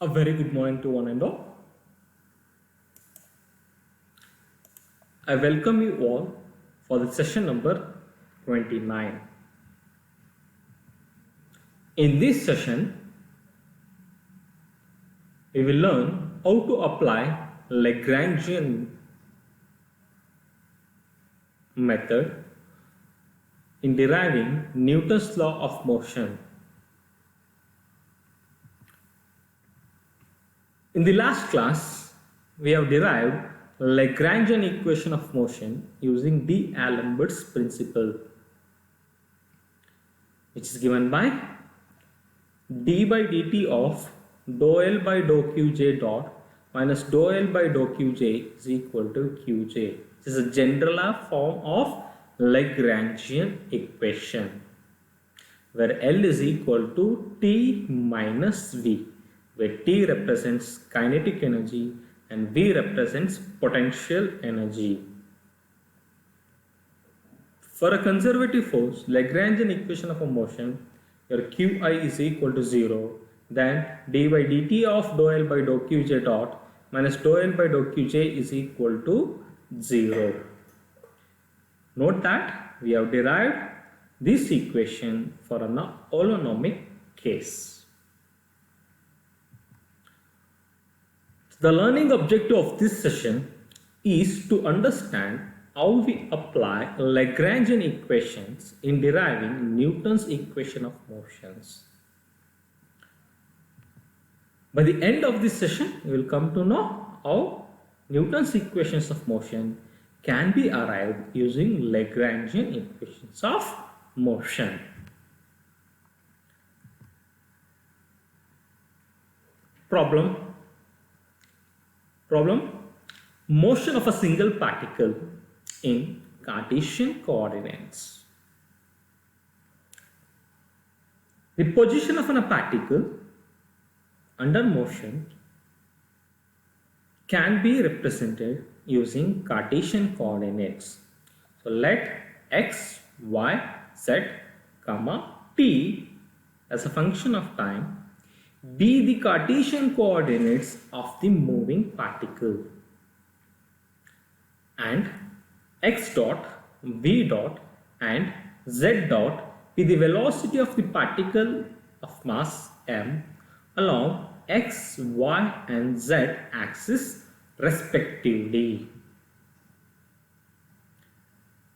A very good morning to one and all. I welcome you all for the session number 29. In this session, we will learn how to apply Lagrangian method in deriving Newton's law of motion. In the last class, we have derived Lagrangian equation of motion using D'Alembert's principle, which is given by d by dt of dou L by dou Qj dot minus dou L by dou Qj is equal to Qj. This is a general form of Lagrangian equation where L is equal to T minus V, where T represents kinetic energy and V represents potential energy. For a conservative force, Lagrangian equation of a motion, where Qi is equal to 0, then d by dt of dou L by dou Qj dot minus dou L by dou Qj is equal to 0. Note that we have derived this equation for an holonomic case. The learning objective of this session is to understand how we apply Lagrangian equations in deriving Newton's equation of motions. By the end of this session, we will come to know how Newton's equations of motion can be arrived using Lagrangian equations of motion. Problem. Motion of a single particle in Cartesian coordinates. The position of a particle under motion can be represented using Cartesian coordinates. So let x, y, z, t as a function of time be the Cartesian coordinates of the moving particle, and x dot, v dot and z dot be the velocity of the particle of mass m along x, y and z axis respectively.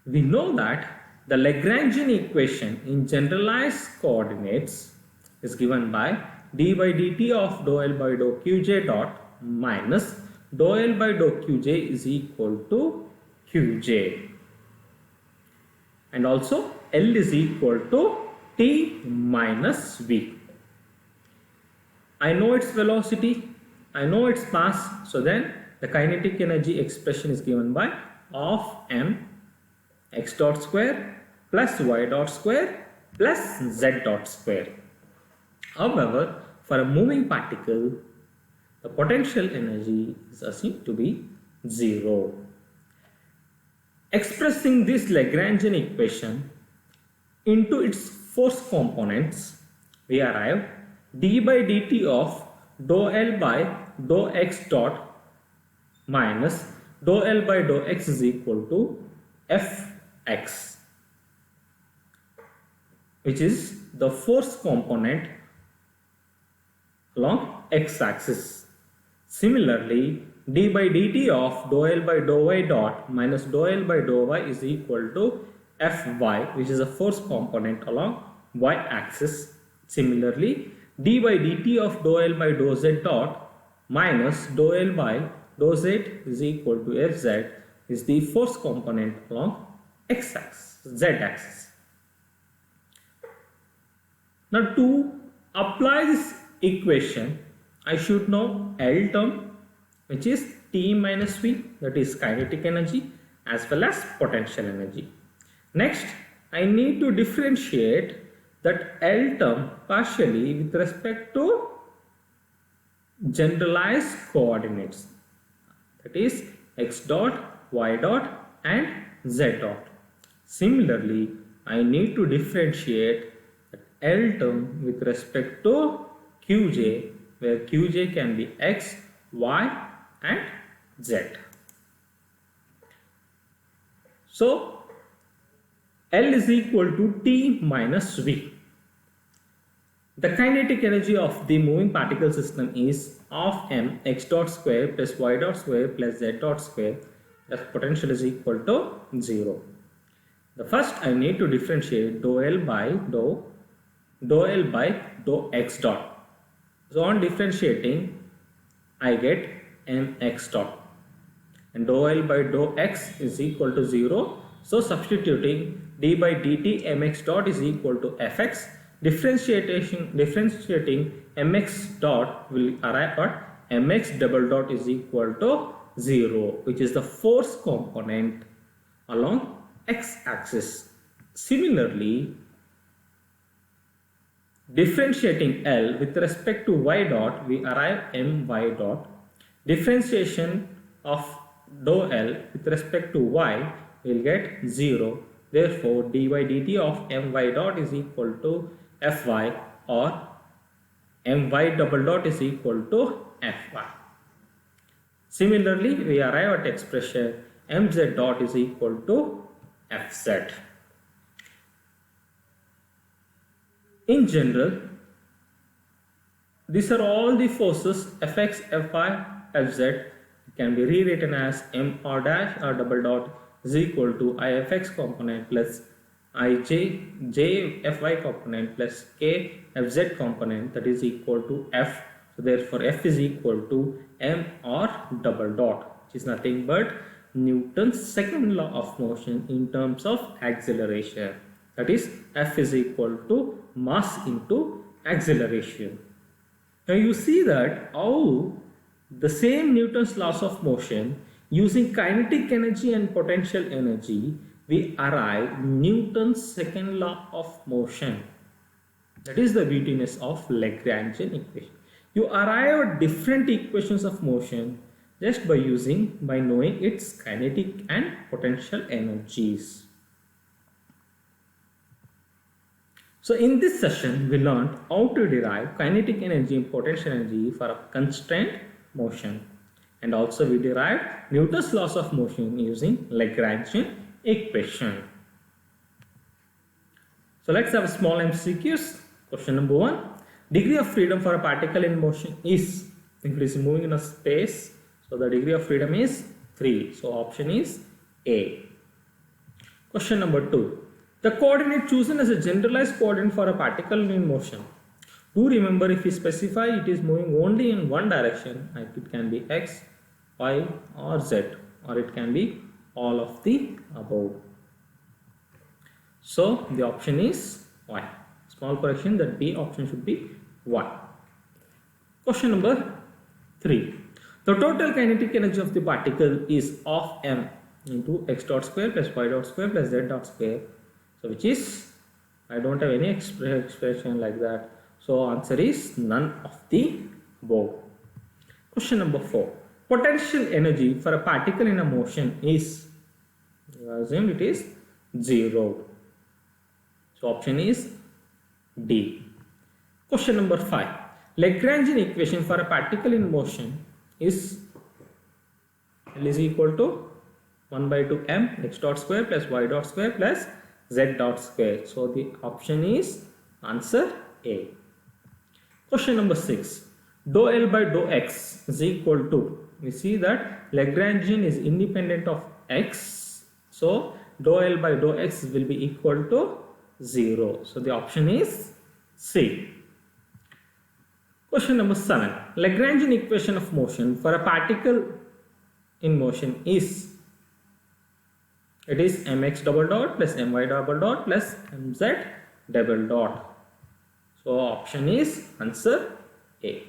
We know that the Lagrangian equation in generalized coordinates is given by d by dt of dou L by dou Qj dot minus dou L by dou Qj is equal to Qj, and also L is equal to T minus V. I know its velocity, I know its mass, so then the kinetic energy expression is given by of m x dot square plus y dot square plus z dot square. However, for a moving particle, the potential energy is assumed to be 0. Expressing this Lagrangian equation into its force components, we arrive d by dt of dou L by dou x dot minus dou L by dou x is equal to Fx, which is the force component along x-axis. Similarly, d by dt of dou L by dou y dot minus dou L by dou y is equal to Fy, which is a force component along y-axis. Similarly, d by dt of dou L by dou z dot minus dou L by dou z is equal to Fz is the force component along x-axis, z-axis. Now to apply this equation, I should know L term, which is T minus V, that is kinetic energy as well as potential energy. Next, I need to differentiate that L term partially with respect to generalized coordinates, that is x dot, y dot and z dot. Similarly, I need to differentiate L term with respect to Qj where Qj can be x, y and z. So L is equal to T minus V. The kinetic energy of the moving particle system is of m x dot square plus y dot square plus z dot square. The potential is equal to 0. The first I need to differentiate dou L by dou x dot. So on differentiating, I get mx dot, and dou L by dou x is equal to 0. So substituting d by dt mx dot is equal to fx. Differentiating mx dot will arrive at mx double dot is equal to 0, which is the force component along x-axis. Similarly, differentiating L with respect to y dot, we arrive my dot. Differentiation of dou L with respect to y will get 0. Therefore, dy dt of my dot is equal to fy, or my double dot is equal to fy. Similarly, we arrive at expression mz dot is equal to fz. In general, these are all the forces fx, fy, fz can be rewritten as m r dash r double dot is equal to ifx component plus ij fy component plus k fz component, that is equal to f. So therefore f is equal to m r double dot, which is nothing but Newton's second law of motion in terms of acceleration. That is, f is equal to mass into acceleration. Now you see that how the same Newton's laws of motion, using kinetic energy and potential energy, we arrive Newton's second law of motion. That is the beautiness of Lagrangian equation. You arrive at different equations of motion just by knowing its kinetic and potential energies. So in this session, we learned how to derive kinetic energy and potential energy for a constrained motion. And also we derived Newton's laws of motion using Lagrangian equation. So let's have small MCQs. Question number 1. Degree of freedom for a particle in motion is, if it is moving in a space, so the degree of freedom is 3. So option is A. Question number 2. The coordinate chosen as a generalized coordinate for a particle in motion. Do remember, if we specify it is moving only in one direction, it can be x, y or z, or it can be all of the above. So the option is y. Small correction, that B option should be y. Question number 3. The total kinetic energy of the particle is of m into x dot square plus y dot square plus z dot square. So which is, I don't have any expression like that. So answer is none of the above. Question number 4. Potential energy for a particle in a motion is, assume it is 0. So option is D. Question number 5. Lagrangian equation for a particle in motion is L is equal to 1 by 2 m x dot square plus y dot square plus z dot square. So the option is answer A. Question number 6. Dou L by dou x is equal to, we see that Lagrangian is independent of x. So dou L by dou x will be equal to 0. So the option is C. Question number 7. Lagrangian equation of motion for a particle in motion is, it is mx double dot plus my double dot plus mz double dot. So option is answer A.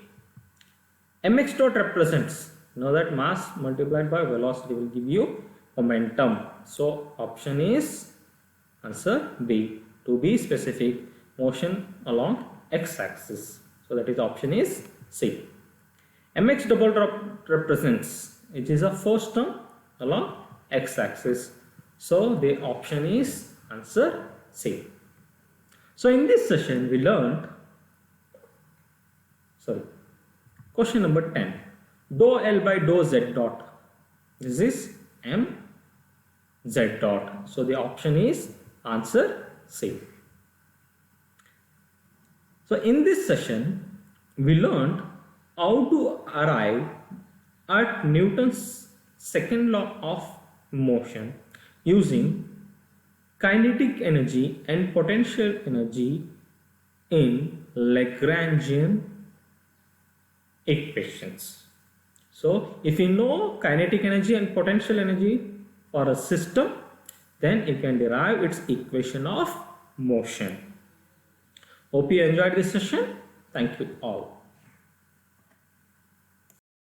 Mx dot represents, know that mass multiplied by velocity will give you momentum. So option is answer B. To be specific, motion along x-axis. So that is option is C. Mx double dot represents, it is a force term along x-axis. So the option is answer C. So in this session we learned, Question number 10. Dou L by dou Z dot. This is m z dot. So the option is answer C. So in this session, we learned how to arrive at Newton's second law of motion using kinetic energy and potential energy in Lagrangian equations. So if you know kinetic energy and potential energy for a system, then you can derive its equation of motion. Hope you enjoyed this session. Thank you all.